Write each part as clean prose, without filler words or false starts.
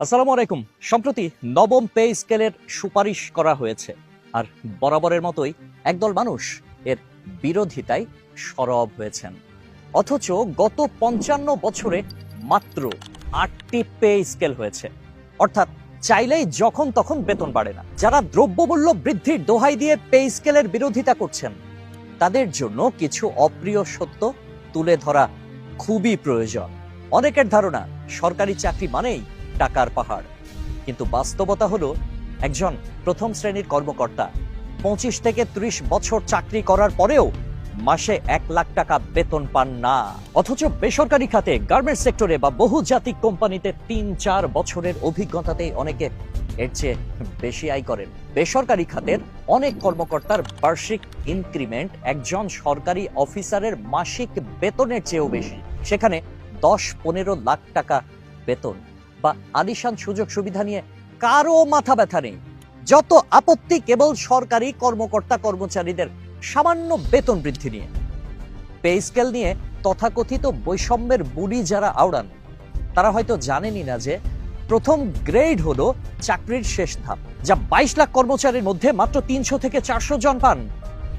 আসসালামু আলাইকুম। সম্প্রতি নবম পে স্কেলের সুপারিশ করা হয়েছে, আর বরাবরের মতোই একদল মানুষ এর বিরোধিতায় সরব হয়েছেন। অথচ গত ৫৫ বছরে মাত্র ৮টি পে স্কেল হয়েছে, অর্থাৎ চাইলেই যখন তখন বেতন বাড়ে না। যারা দ্রব্যমূল্য বৃদ্ধির দোহাই দিয়ে পে স্কেলের বিরোধিতা করছেন, তাদের জন্য কিছু অপ্রিয় সত্য তুলে ধরা খুবই প্রয়োজন। অনেকের ধারণা সরকারি চাকরি মানেই টাকার পাহাড়, কিন্তু বাস্তবতা হলো একজন প্রথম শ্রেণীর কর্মকর্তা ২৫ থেকে ৩০ বছর চাকরি করার পরেও মাসে ১ লাখ টাকা বেতন পান না। অথচ বেসরকারি খাতে, গার্মেন্টস সেক্টরে বা বহুজাতিক কোম্পানিতে ৩-৪ বছরের অভিজ্ঞতাতেই অনেকে এর চেয়ে বেশি আয় করেন। বেসরকারি খাতের অনেক কর্মকর্তার বার্ষিক ইনক্রিমেন্ট একজন সরকারি অফিসারের মাসিক বেতনের চেয়েও বেশি। সেখানে ১০-১৫ লাখ টাকা বেতন বা আলিশান সুযোগ সুবিধা নিয়ে কারো মাথা ব্যথা নেই। যত আপত্তি কেবল সরকারি কর্মকর্তা কর্মচারীদের সামান্য বেতন বৃদ্ধি নিয়ে। পে স্কেল নিয়ে তথাকথিত বৈষম্যের বুলি যারা আওড়ান, তারা হয়তো জানেনই না যে প্রথম গ্রেড হলো চাকরির শেষ ধাপ, যা ২২ লাখ কর্মচারীর মধ্যে মাত্র ৩০০ থেকে ৪০০ জন পান,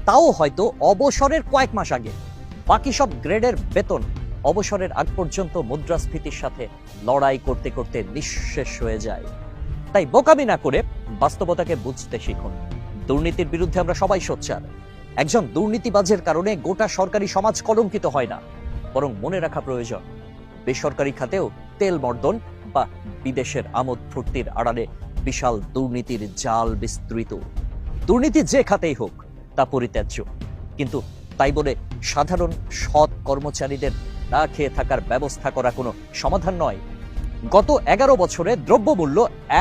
তাও হয়তো অবসরের কয়েক মাস আগে। বাকি সব গ্রেডের বেতন অবসরের আগ পর্যন্ত মুদ্রাস্ফীতির সাথে লড়াই করতে করতে নিঃশেষ হয়ে যায়। তাই বোকামি না করে বাস্তবতাকে বুঝতে শিখুন। দুর্নীতির বিরুদ্ধে আমরা সবাই সোচ্চার। একজন দুর্নীতিবাজের কারণে গোটা সরকারি সমাজ কলঙ্কিত হয় না, বরং মনে রাখা প্রয়োজন বেসরকারি খাতেও তেল মর্দন বা বিদেশের আমোদ ফুর্তির আড়ালে বিশাল দুর্নীতির জাল বিস্তৃত। দুর্নীতি যে খাতেই হোক তা পরিত্যাজ্য, কিন্তু তাই বলে সাধারণ সৎ কর্মচারীদের না খেয়ে থাকার ব্যবস্থা করা কোনো সমাধান নয়। গত ১১ বছরে দ্রব্যমূল্য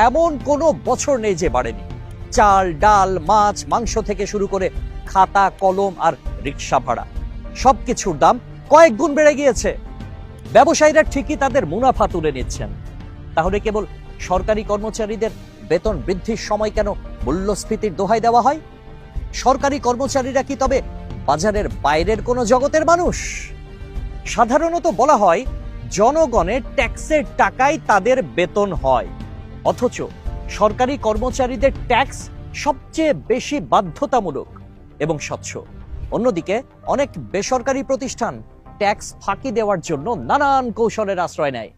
এমন কোনো বছর নেই যে বাড়েনি। চাল, ডাল, মাছ, মাংস থেকে শুরু করে খাতা, কলম আর রিক্সা ভাড়া, সবকিছুর দাম কয়েক গুণ বেড়ে গিয়েছে। ব্যবসায়ীরা ঠিকই তাদের মুনাফা তুলে নিচ্ছেন, তাহলে কেবল সরকারি কর্মচারীদের বেতন বৃদ্ধির সময় কেন মূল্যস্ফীতির দোহাই দেওয়া হয়? সরকারি কর্মচারীরা কি তবে বাজারের বাইরের কোনো জগতের মানুষ? সাধারণত বলা হয় জনগণের ট্যাক্সের টাকায় তাদের বেতন হয়, অথচ সরকারি কর্মচারীদের ট্যাক্স সবচেয়ে বেশি বাধ্যতামূলক এবং স্বচ্ছ। অন্যদিকে অনেক বেসরকারি প্রতিষ্ঠান ট্যাক্স ফাঁকি দেওয়ার জন্য নানান কৌশলের আশ্রয় নেয়।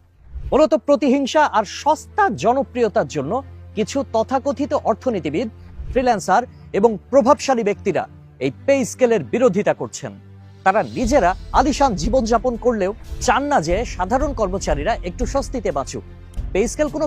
মূলত প্রতিহিংসা আর সস্তা জনপ্রিয়তার জন্য কিছু তথাকথিত অর্থনীতিবিদ, ফ্রিল্যান্সার এবং প্রভাবশালী ব্যক্তিরা এই পে স্কেলের বিরোধিতা করছেন। তারা নিজেরা আলিশান জীবনযাপন করলেও চান না যে সাধারণ কর্মচারীরা একটু স্বস্তিতে বাঁচুক। পে স্কেল কোনো